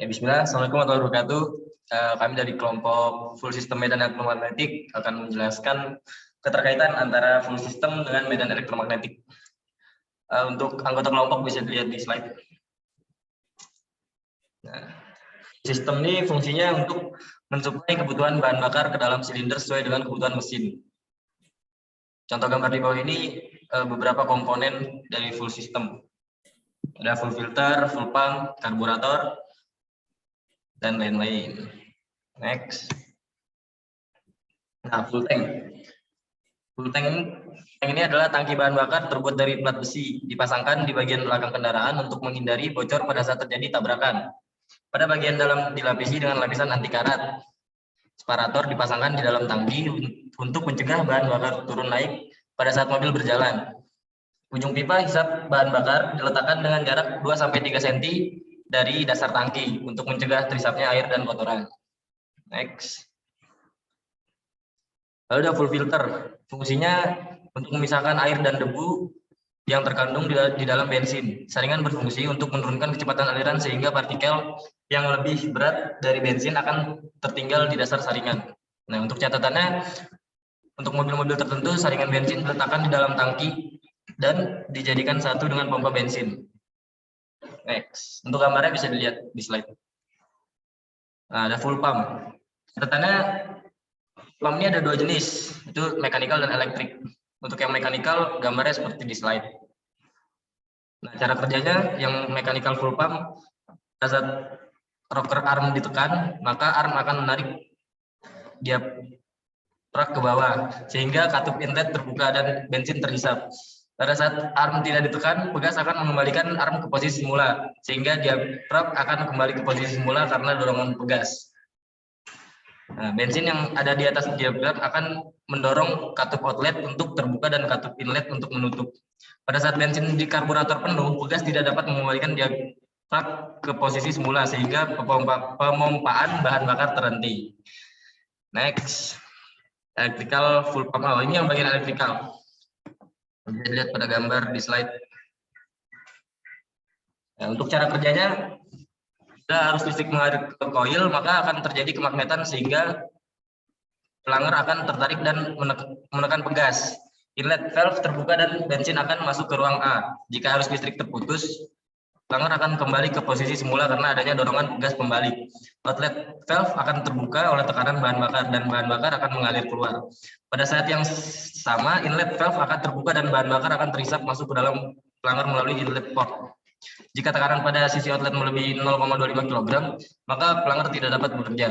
Ya, bismillah. Assalamualaikum warahmatullahi wabarakatuh. Kami dari kelompok full system medan elektromagnetik akan menjelaskan keterkaitan antara full system dengan medan elektromagnetik. Untuk anggota kelompok bisa dilihat di slide. Nah, sistem ini fungsinya untuk mensuplai kebutuhan bahan bakar ke dalam silinder sesuai dengan kebutuhan mesin. Contoh gambar di bawah ini beberapa komponen dari full system. Ada full filter, full pump, karburator, dan lain-lain. Next. Nah, full tank. Full tank ini adalah tangki bahan bakar terbuat dari plat besi, dipasangkan di bagian belakang kendaraan untuk menghindari bocor pada saat terjadi tabrakan. Pada bagian dalam dilapisi dengan lapisan anti karat. Separator dipasangkan di dalam tangki untuk mencegah bahan bakar turun naik pada saat mobil berjalan. Ujung pipa hisap bahan bakar diletakkan dengan jarak 2-3 cm dari dasar tangki untuk mencegah terisapnya air dan kotoran. Next. Lalu ada full filter. Fungsinya untuk memisahkan air dan debu yang terkandung di dalam bensin. Saringan berfungsi untuk menurunkan kecepatan aliran sehingga partikel yang lebih berat dari bensin akan tertinggal di dasar saringan. Nah, untuk catatannya, untuk mobil-mobil tertentu saringan bensin diletakkan di dalam tangki dan dijadikan satu dengan pompa bensin. Next. Untuk gambarnya bisa dilihat di slide. Nah, ada full pump. Catatannya, pump ini ada dua jenis, itu mekanikal dan elektrik. Untuk yang mekanikal, gambarnya seperti di slide. Nah, cara kerjanya, yang mekanikal full pump, pada saat rocker arm ditekan, maka arm akan menarik dia truk ke bawah, sehingga katup inlet terbuka dan bensin terhisap. Pada saat arm tidak ditekan, pegas akan mengembalikan arm ke posisi semula, sehingga dia truk akan kembali ke posisi semula karena dorongan pegas. Nah, bensin yang ada di atas diaphragm akan mendorong katup outlet untuk terbuka dan katup inlet untuk menutup. Pada saat bensin di karburator penuh, pegas tidak dapat mengembalikan diaphragm ke posisi semula sehingga pemompaan bahan bakar terhenti. Next, electrical full pump. Oh, ini yang bagian electrical. Bisa dilihat pada gambar di slide. Nah, untuk cara kerjanya, kita harus listrik mengalir ke koil, maka akan terjadi kemagnetan sehingga pelanger akan tertarik dan menekan pegas. Inlet valve terbuka dan bensin akan masuk ke ruang A. Jika arus listrik terputus, pelanger akan kembali ke posisi semula karena adanya dorongan pegas pembalik. Outlet valve akan terbuka oleh tekanan bahan bakar dan bahan bakar akan mengalir keluar. Pada saat yang sama, inlet valve akan terbuka dan bahan bakar akan terhisap masuk ke dalam pelanger melalui inlet port. Jika tekanan pada sisi outlet melebihi 0,25 kg, maka pelanger tidak dapat bekerja.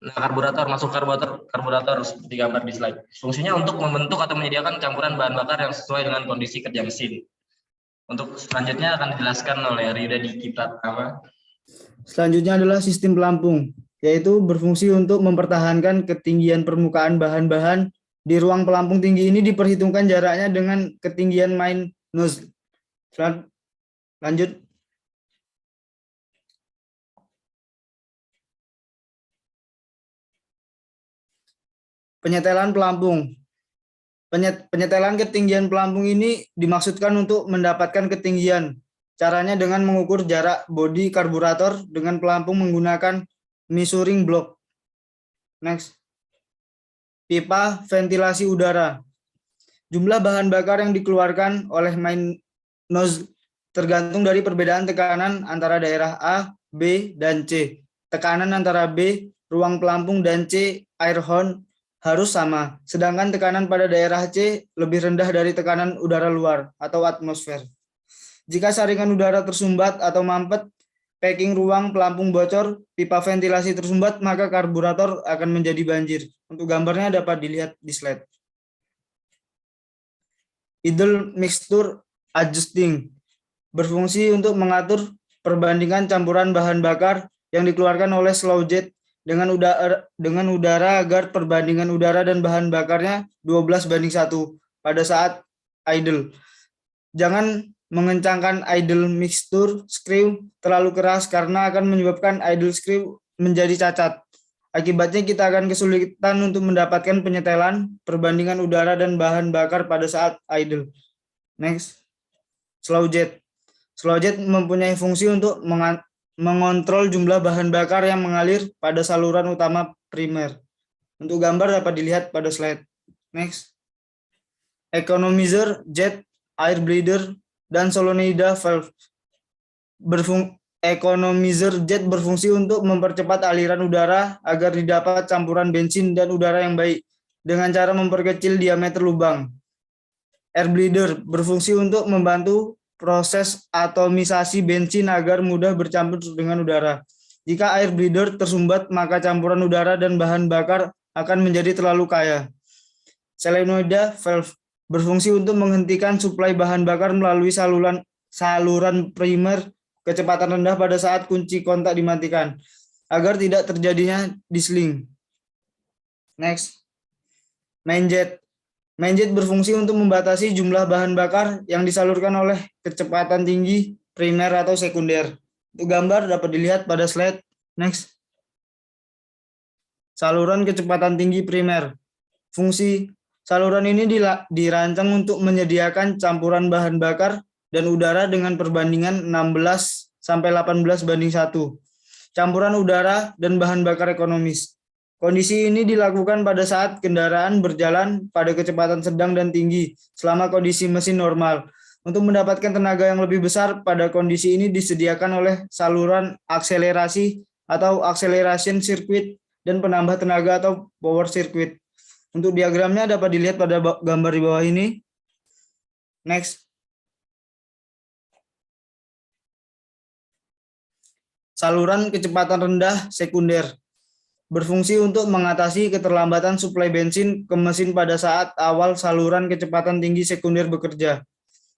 Nah, karburator masuk karburator seperti gambar di slide. Fungsinya untuk membentuk atau menyediakan campuran bahan bakar yang sesuai dengan kondisi kerja mesin. Untuk selanjutnya akan dijelaskan oleh Rida Diki Pratama. Selanjutnya adalah sistem pelampung, yaitu berfungsi untuk mempertahankan ketinggian permukaan bahan-bahan di ruang pelampung tinggi. Ini diperhitungkan jaraknya dengan ketinggian main nozzle. Lanjut. Penyetelan pelampung. Penyetelan ketinggian pelampung ini dimaksudkan untuk mendapatkan ketinggian. Caranya dengan mengukur jarak bodi karburator dengan pelampung menggunakan measuring block. Next. Pipa ventilasi udara. Jumlah bahan bakar yang dikeluarkan oleh main nozzle tergantung dari perbedaan tekanan antara daerah A, B, dan C. Tekanan antara B, ruang pelampung, dan C, air horn, harus sama. Sedangkan tekanan pada daerah C lebih rendah dari tekanan udara luar atau atmosfer. Jika saringan udara tersumbat atau mampet, packing ruang pelampung bocor, pipa ventilasi tersumbat, maka karburator akan menjadi banjir. Untuk gambarnya dapat dilihat di slide. Idle mixture adjusting berfungsi untuk mengatur perbandingan campuran bahan bakar yang dikeluarkan oleh slow jet dengan udara agar perbandingan udara dan bahan bakarnya 12:1 pada saat idle. Jangan mengencangkan idle mixture screw terlalu keras karena akan menyebabkan idle screw menjadi cacat. Akibatnya kita akan kesulitan untuk mendapatkan penyetelan perbandingan udara dan bahan bakar pada saat idle. Next, slow jet. Slow jet mempunyai fungsi untuk mengontrol jumlah bahan bakar yang mengalir pada saluran utama primer. Untuk gambar dapat dilihat pada slide. Next. Economizer, jet, air bleeder, dan solenoid valve. Economizer jet berfungsi untuk mempercepat aliran udara agar didapat campuran bensin dan udara yang baik dengan cara memperkecil diameter lubang. Air bleeder berfungsi untuk membantu proses atomisasi bensin agar mudah bercampur dengan udara. Jika air bleeder tersumbat, maka campuran udara dan bahan bakar akan menjadi terlalu kaya. Solenoid valve berfungsi untuk menghentikan suplai bahan bakar melalui saluran primer kecepatan rendah pada saat kunci kontak dimatikan, agar tidak terjadinya disling. Next. Main jet. Main jet berfungsi untuk membatasi jumlah bahan bakar yang disalurkan oleh kecepatan tinggi primer atau sekunder. Untuk gambar dapat dilihat pada slide. Next. Saluran kecepatan tinggi primer. Fungsi saluran ini dirancang untuk menyediakan campuran bahan bakar dan udara dengan perbandingan 16-18:1. Campuran udara dan bahan bakar ekonomis. Kondisi ini dilakukan pada saat kendaraan berjalan pada kecepatan sedang dan tinggi selama kondisi mesin normal. Untuk mendapatkan tenaga yang lebih besar pada kondisi ini disediakan oleh saluran akselerasi atau acceleration circuit dan penambah tenaga atau power circuit. Untuk diagramnya dapat dilihat pada gambar di bawah ini. Next. Saluran kecepatan rendah sekunder berfungsi untuk mengatasi keterlambatan suplai bensin ke mesin pada saat awal saluran kecepatan tinggi sekunder bekerja.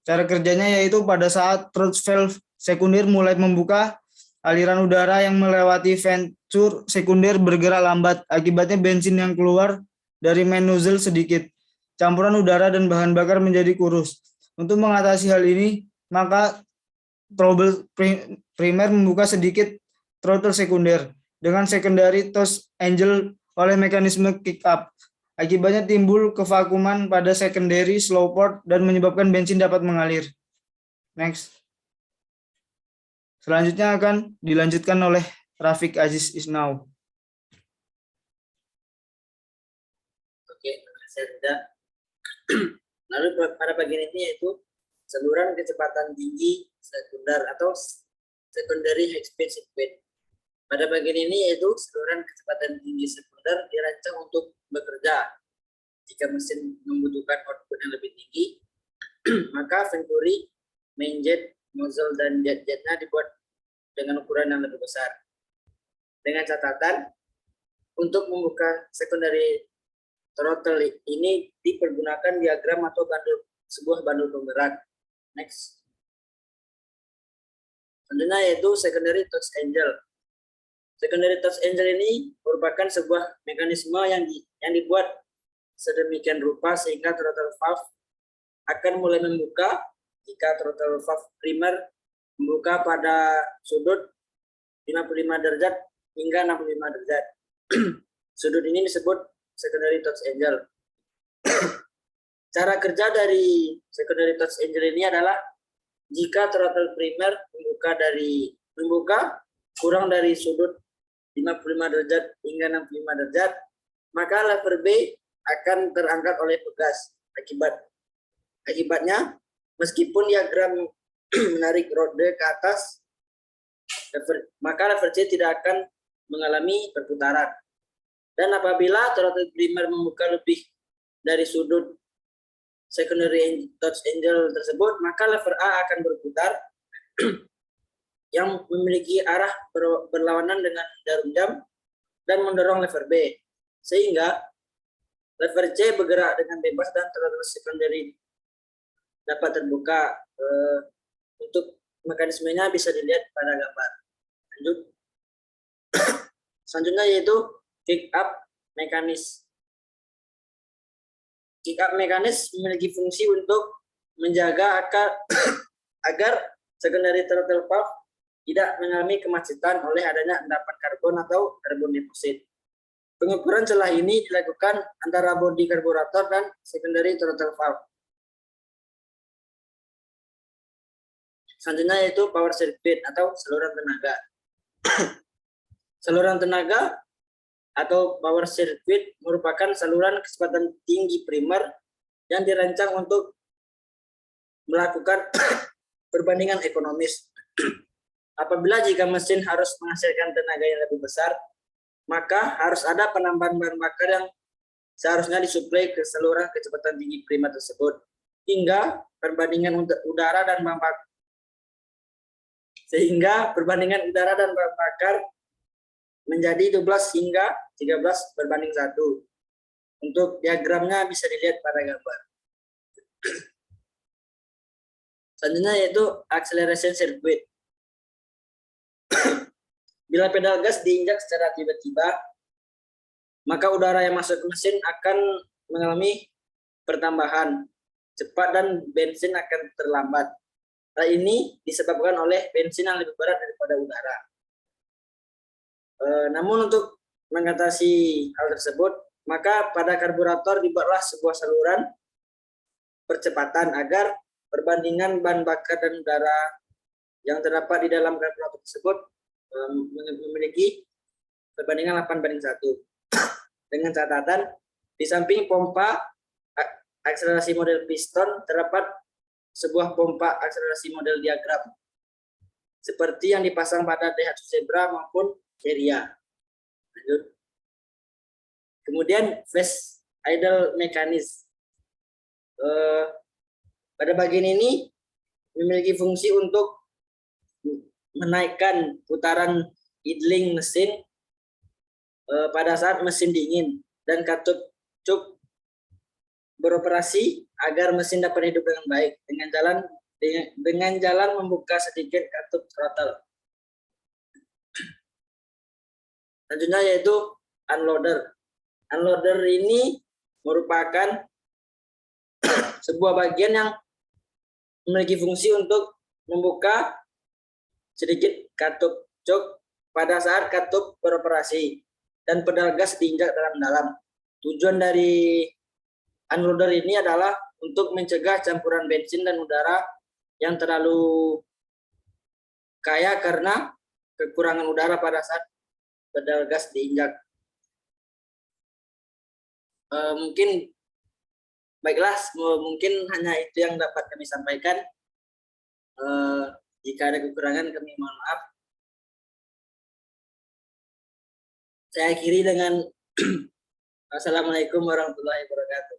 Cara kerjanya yaitu pada saat throttle valve sekunder mulai membuka, aliran udara yang melewati venture sekunder bergerak lambat. Akibatnya bensin yang keluar dari main nozzle sedikit. Campuran udara dan bahan bakar menjadi kurus. Untuk mengatasi hal ini, maka throttle primer membuka sedikit throttle sekunder dengan secondary toss angle oleh mekanisme kick up. Akibatnya timbul kevakuman pada secondary slow port dan menyebabkan bensin dapat mengalir. Next. Selanjutnya akan dilanjutkan oleh Rafiq Aziz Isnau. Oke, saya tidak. Lalu pada bagian ini yaitu saluran kecepatan tinggi sekunder atau secondary high speed circuit. Pada bagian ini yaitu saluran kecepatan tinggi sekunder dirancang untuk bekerja. Jika mesin membutuhkan output yang lebih tinggi, maka venturi, main jet, nozzle, dan jet-jetnya dibuat dengan ukuran yang lebih besar. Dengan catatan, untuk membuka secondary throttle ini dipergunakan diagram atau sebuah bandul penggerak. Next. Selanjutnya yaitu secondary touch angle. Secondary touch angle ini merupakan sebuah mekanisme yang dibuat sedemikian rupa sehingga throttle valve akan mulai membuka jika throttle valve primer membuka pada sudut 55 derajat hingga 65 derajat. Sudut ini disebut secondary touch angle. Cara kerja dari secondary touch angle ini adalah jika throttle primer membuka kurang dari sudut 55 derajat hingga 65 derajat, maka lever B akan terangkat oleh pegas. Akibatnya, meskipun diagram menarik rode ke atas, maka lever C tidak akan mengalami perputaran. Dan apabila throttle primer membuka lebih dari sudut secondary touch angle tersebut, maka lever A akan berputar yang memiliki arah berlawanan dengan jarum jam dan mendorong lever B, sehingga lever C bergerak dengan bebas dan throttle secondary dapat terbuka. Untuk mekanismenya bisa dilihat pada gambar. Lanjut. Selanjutnya yaitu kick up mekanis. Kick up mekanis memiliki fungsi untuk menjaga agar secondary throttle valve tidak mengalami kemacetan oleh adanya endapan karbon atau karbon deposit. Pengukuran celah ini dilakukan antara bodi karburator dan secondary throttle valve. Selanjutnya yaitu power circuit atau saluran tenaga. Saluran tenaga atau power circuit merupakan saluran kecepatan tinggi primer yang dirancang untuk melakukan perbandingan ekonomis. Apabila jika mesin harus menghasilkan tenaga yang lebih besar, maka harus ada penambahan bahan bakar yang seharusnya disuplai ke saluran kecepatan tinggi primer tersebut, hingga perbandingan udara dan bahan bakar menjadi 12 hingga 13 berbanding 1. Untuk diagramnya bisa dilihat pada gambar. Selanjutnya yaitu acceleration circuit. Bila pedal gas diinjak secara tiba-tiba, maka udara yang masuk ke mesin akan mengalami pertambahan cepat dan bensin akan terlambat. Hal ini disebabkan oleh bensin yang lebih berat daripada udara. Namun untuk mengatasi hal tersebut, maka pada karburator dibuatlah sebuah saluran percepatan agar perbandingan bahan bakar dan udara yang terdapat di dalam karburator tersebut memiliki perbandingan 8:1. Dengan catatan, di samping pompa akselerasi model piston terdapat sebuah pompa akselerasi model diagram seperti yang dipasang pada Daihatsu Zebra maupun Ceria. Lanjut. Kemudian phase idle mechanism. Pada bagian ini memiliki fungsi untuk menaikkan putaran idling mesin pada saat mesin dingin dan katup cuk beroperasi agar mesin dapat hidup dengan baik dengan jalan membuka sedikit katup throttle. Selanjutnya yaitu unloader. Unloader ini merupakan sebuah bagian yang memiliki fungsi untuk membuka sedikit katup cuk pada saat katup beroperasi dan pedal gas diinjak dalam-dalam. Tujuan dari unloader ini adalah untuk mencegah campuran bensin dan udara yang terlalu kaya karena kekurangan udara pada saat pedal gas diinjak. Mungkin baiklah, mungkin hanya itu yang dapat kami sampaikan. Jika ada kekurangan kami mohon maaf. Saya akhiri dengan Assalamualaikum warahmatullahi wabarakatuh.